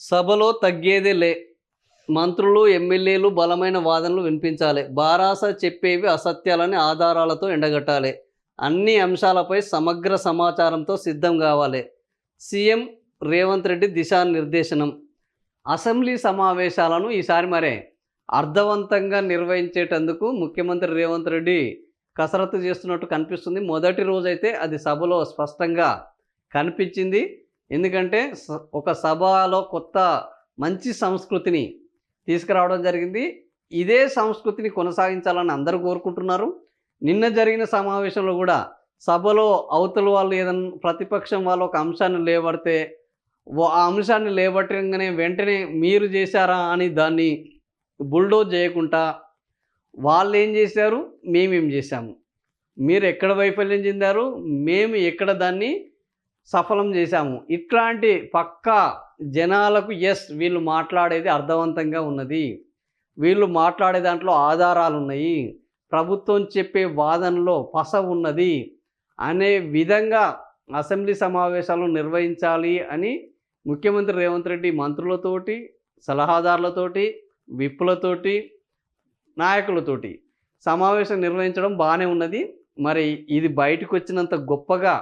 సభలో తగ్గేదే లే. మంత్రులు, ఎమ్మెల్యేలు బలమైన వాదనలు వినిపించాలి. బారాస చెప్పేవి అసత్యాలని ఆధారాలతో ఎండగట్టాలి. అన్ని అంశాలపై సమగ్ర సమాచారంతో సిద్ధం కావాలి. సీఎం రేవంత్ రెడ్డి దిశానిర్దేశనం. అసెంబ్లీ సమావేశాలను ఈసారి అర్థవంతంగా నిర్వహించేటందుకు ముఖ్యమంత్రి రేవంత్ రెడ్డి కసరత్తు చేస్తున్నట్టు కనిపిస్తుంది. మొదటి రోజైతే అది సభలో స్పష్టంగా కనిపించింది. ఎందుకంటే ఒక సభలో కొత్త మంచి సంస్కృతిని తీసుకురావడం జరిగింది. ఇదే సంస్కృతిని కొనసాగించాలని అందరూ కోరుకుంటున్నారు. నిన్న జరిగిన సమావేశంలో కూడా సభలో అవతల వాళ్ళు ఏదన్నా ప్రతిపక్షం వాళ్ళు ఒక అంశాన్ని లేవడితే ఆ అంశాన్ని లేబట్టగానే వెంటనే మీరు చేశారా అని దాన్ని బుల్డోజ్ చేయకుండా వాళ్ళు ఏం చేశారు, మేమేం చేశాము, మీరు ఎక్కడ వైఫల్యం చెందారు, మేము ఎక్కడ దాన్ని సఫలం చేశాము, ఇట్లాంటి పక్కా జనాలకు వీళ్ళు మాట్లాడేది అర్థవంతంగా ఉన్నది, వీళ్ళు మాట్లాడే దాంట్లో ఆధారాలు ఉన్నాయి, ప్రభుత్వం చెప్పే వాదనలో పస ఉన్నది అనే విధంగా అసెంబ్లీ సమావేశాలను నిర్వహించాలి అని ముఖ్యమంత్రి రేవంత్ రెడ్డి మంత్రులతోటి, సలహాదారులతోటి, విప్పులతోటి, నాయకులతోటి సమావేశం నిర్వహించడం బాగానే ఉన్నది. మరి ఇది బయటకు వచ్చినంత గొప్పగా,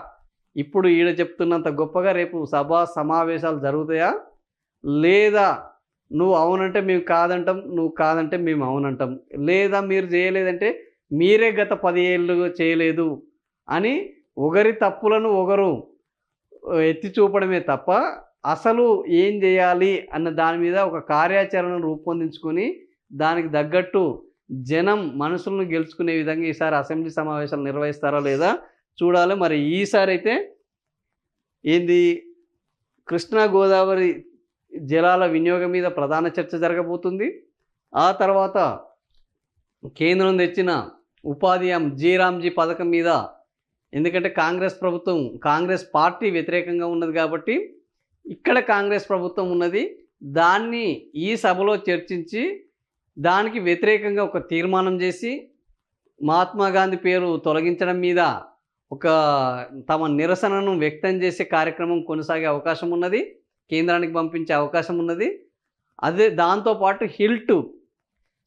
ఇప్పుడు ఈడ చెప్తున్నంత గొప్పగా రేపు సభా సమావేశాలు జరుగుతాయా, లేదా నువ్వు అవునంటే మేము కాదంటాం, నువ్వు కాదంటే మేము అవునంటాం, లేదా మీరు చేయలేదంటే మీరే గత 10 ఏళ్ళు చేయలేదు అని ఒకరి తప్పులను ఒకరు ఎత్తి చూపడమే తప్ప అసలు ఏం చేయాలి అన్న దాని మీద ఒక కార్యాచరణను రూపొందించుకొని దానికి తగ్గట్టు జనం మనసులను గెలుచుకునే విధంగా ఈసారి అసెంబ్లీ సమావేశాలు నిర్వహిస్తారా లేదా చూడాలి. మరి ఈసారి అయితే ఏంది, కృష్ణా గోదావరి జలాల వినియోగం మీద ప్రధాన చర్చ జరగబోతుంది. ఆ తర్వాత కేంద్రం తెచ్చిన ఉపాధి జీరామ్జీ పథకం మీద, ఎందుకంటే కాంగ్రెస్ పార్టీ వ్యతిరేకంగా ఉన్నది కాబట్టి ఇక్కడ కాంగ్రెస్ ప్రభుత్వం ఉన్నది, దాన్ని ఈ సభలో చర్చించి దానికి వ్యతిరేకంగా ఒక తీర్మానం చేసి మహాత్మా గాంధీ పేరు తొలగించడం మీద ఒక తమ నిరసనను వ్యక్తం చేసే కార్యక్రమం కొనసాగే అవకాశం ఉన్నది, కేంద్రానికి పంపించే అవకాశం ఉన్నది. అదే దాంతోపాటు హిల్టు.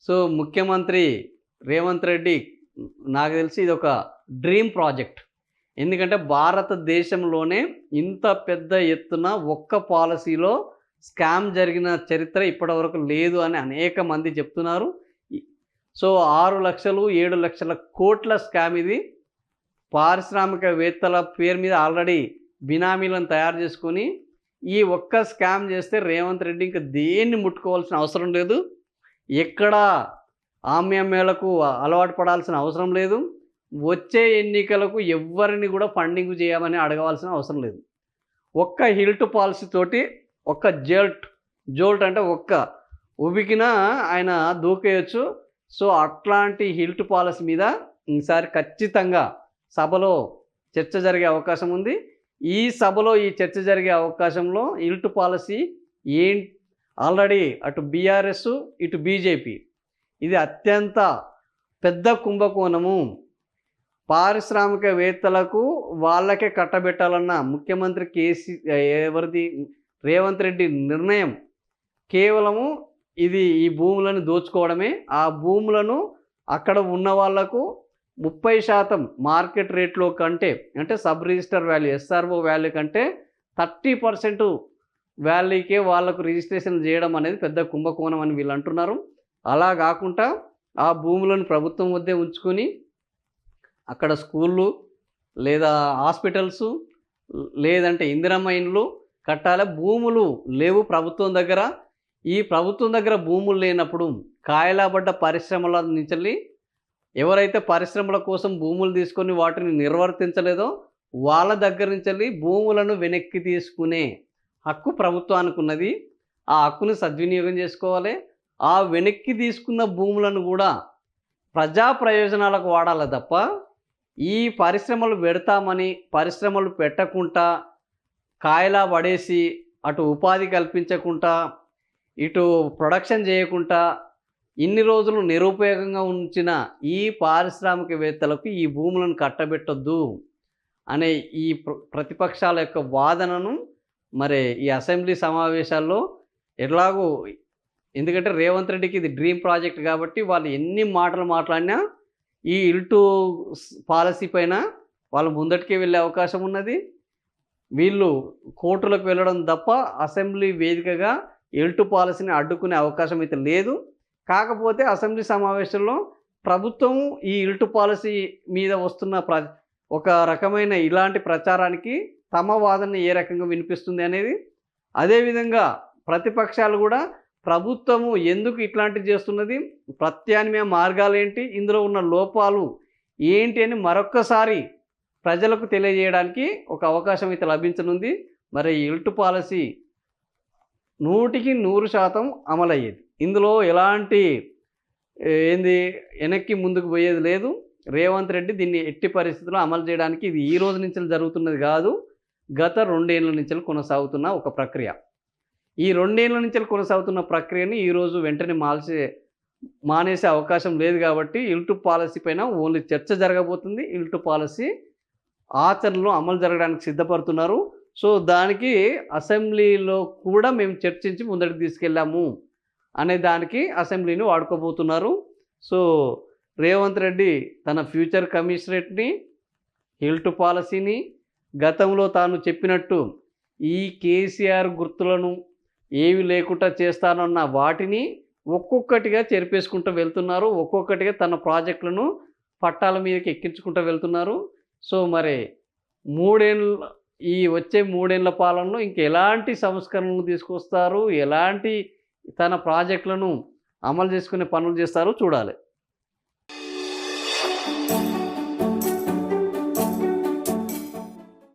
సో ముఖ్యమంత్రి రేవంత్ రెడ్డి నాకు తెలిసి ఇది ఒక డ్రీమ్ ప్రాజెక్ట్. ఎందుకంటే భారతదేశంలోనే ఇంత పెద్ద ఎత్తున ఒక్క పాలసీలో స్కామ్ జరిగిన చరిత్ర ఇప్పటివరకు లేదు అని అనేక మంది చెప్తున్నారు. సో 6 లక్షలు 7 లక్షల కోట్ల స్కామ్ ఇది. పారిశ్రామికవేత్తల పేరు మీద ఆల్రెడీ బినామీలను తయారు చేసుకొని ఈ ఒక్క స్కామ్ చేస్తే రేవంత్ రెడ్డి ఇంకా దేన్ని ముట్టుకోవాల్సిన అవసరం లేదు, ఎక్కడ ఆమ్యమేళకు అలవాటు పడాల్సిన అవసరం లేదు, వచ్చే ఎన్నికలకు ఎవరిని కూడా ఫండింగ్ చేయమని అడగవలసిన అవసరం లేదు. ఒక్క హిల్ట్ పాలసీ తోటి ఒక్క జోల్ట్ అంటే ఒక్క ఉబికిన ఆయన దూకేయచ్చు. సో అట్లాంటి హిల్ట్ పాలసీ మీద ఈసారి ఖచ్చితంగా సభలో చర్చ జరిగే అవకాశం ఉంది. ఈ సభలో ఈ చర్చ జరిగే అవకాశంలో హిల్ట్ పాలసీ ఆల్రెడీ అటు బీఆర్ఎస్ ఇటు బీజేపీ ఇది అత్యంత పెద్ద కుంభకోణము. పారిశ్రామికవేత్తలకు వాళ్ళకే కట్టబెట్టాలన్న ముఖ్యమంత్రి రేవంత్ రెడ్డి నిర్ణయం కేవలము ఈ భూములను దోచుకోవడమే. ఆ భూములను అక్కడ ఉన్న వాళ్లకు 30% మార్కెట్ రేట్లో కంటే, అంటే sub register value SRO value కంటే 30% వాల్యూకే వాళ్ళకు రిజిస్ట్రేషన్ చేయడం అనేది పెద్ద కుంభకోణం అని వీళ్ళు అంటున్నారు. అలా కాకుండా ఆ భూములను ప్రభుత్వం వద్దే ఉంచుకొని అక్కడ స్కూళ్ళు లేదా హాస్పిటల్స్ లేదంటే ఇందిరమ్మ ఇండ్లు కట్టాలి. భూములు లేవు ప్రభుత్వం దగ్గర. ఈ ప్రభుత్వం దగ్గర భూములు లేనప్పుడు కాయలాబడ్డ పరిశ్రమల నుంచి ఎవరైతే పరిశ్రమల కోసం భూములు తీసుకొని వాటిని నిర్వర్తించలేదో వాళ్ళ దగ్గర నుంచి భూములను వెనక్కి తీసుకునే హక్కు ప్రభుత్వానికి ఉన్నది. ఆ హక్కును సద్వినియోగం చేసుకోవాలి. ఆ వెనక్కి తీసుకున్న భూములను కూడా ప్రజా ప్రయోజనాలకు వాడాలి తప్ప ఈ పరిశ్రమలు పెడతామని పరిశ్రమలు పెట్టకుండా కాయలా పడేసి అటు ఉపాధి కల్పించకుండా ఇటు ప్రొడక్షన్ చేయకుండా ఇన్ని రోజులు నిరుపయోగంగా ఉంచిన ఈ పారిశ్రామికవేత్తలకు ఈ భూములను కట్టబెట్టొద్దు అనే ఈ ప్రతిపక్షాల యొక్క వాదనను ఈ అసెంబ్లీ సమావేశాల్లో ఎలాగో ఎందుకంటే రేవంత్ రెడ్డికి ఇది డ్రీమ్ ప్రాజెక్ట్ కాబట్టి వాళ్ళు ఎన్ని మాటలు మాట్లాడినా ఈ ఇల్టు పాలసీ పైన వాళ్ళు ముందటికే వెళ్ళే అవకాశం ఉన్నది. వీళ్ళు కోర్టులకు వెళ్ళడం తప్ప అసెంబ్లీ వేదికగా ఇల్టు పాలసీని అడ్డుకునే అవకాశం అయితే లేదు. కాకపోతే అసెంబ్లీ సమావేశంలో ప్రభుత్వం ఈ ఇల్టు పాలసీ మీద వస్తున్న ఒక రకమైన ఇలాంటి ప్రచారానికి తమ వాదన ఏ రకంగా వినిపిస్తుంది అనేది, అదేవిధంగా ప్రతిపక్షాలు కూడా ప్రభుత్వము ఎందుకు ఇట్లాంటివి చేస్తున్నది, ప్రత్యామ్నాయ మార్గాలు ఏంటి, ఇందులో ఉన్న లోపాలు ఏంటి అని మరొక్కసారి ప్రజలకు తెలియజేయడానికి ఒక అవకాశం అయితే లభించనుంది. మరి ఈ ఇల్టు పాలసీ 100% అమలయ్యేది. ఇందులో ఎలాంటి వెనక్కి ముందుకు పోయేది లేదు. రేవంత్ రెడ్డి దీన్ని ఎట్టి పరిస్థితుల్లో అమలు చేయడానికి ఇది ఈ రోజు నుంచి జరుగుతున్నది కాదు, గత 2 ఏళ్ల నుంచి కొనసాగుతున్న ఒక ప్రక్రియ. ఈ 2 ఏళ్ల నుంచి కొనసాగుతున్న ప్రక్రియని ఈరోజు వెంటనే మానేసే అవకాశం లేదు. కాబట్టి ఇల్టు పాలసీ పైన ఓన్లీ చర్చ జరగబోతుంది. ఇల్టు పాలసీ ఆచరణలో అమలు జరగడానికి సిద్ధపడుతున్నారు. సో దానికి అసెంబ్లీలో కూడా మేము చర్చించి ముందరికి తీసుకెళ్ళాము అనే దానికి అసెంబ్లీని వాడుకోబోతున్నారు. సో రేవంత్ రెడ్డి తన ఫ్యూచర్ కమిషనరేట్ని, ఇల్టు పాలసీని, గతంలో తాను చెప్పినట్టు ఈ కేసీఆర్ గుర్తులను ఏవి లేకుండా చేస్తానన్న వాటిని ఒక్కొక్కటిగా చెరిపేసుకుంటూ వెళ్తున్నారు. ఒక్కొక్కటిగా తన ప్రాజెక్టులను పట్టాల మీదకి ఎక్కించుకుంటూ వెళ్తున్నారు. సో మరి వచ్చే 3 ఏళ్ల పాలనలో ఇంకెలాంటి సంస్కరణలు తీసుకొస్తారు, ఎలాంటి తన ప్రాజెక్టులను అమలు చేసుకునే పనులు చేస్తారో చూడాలి.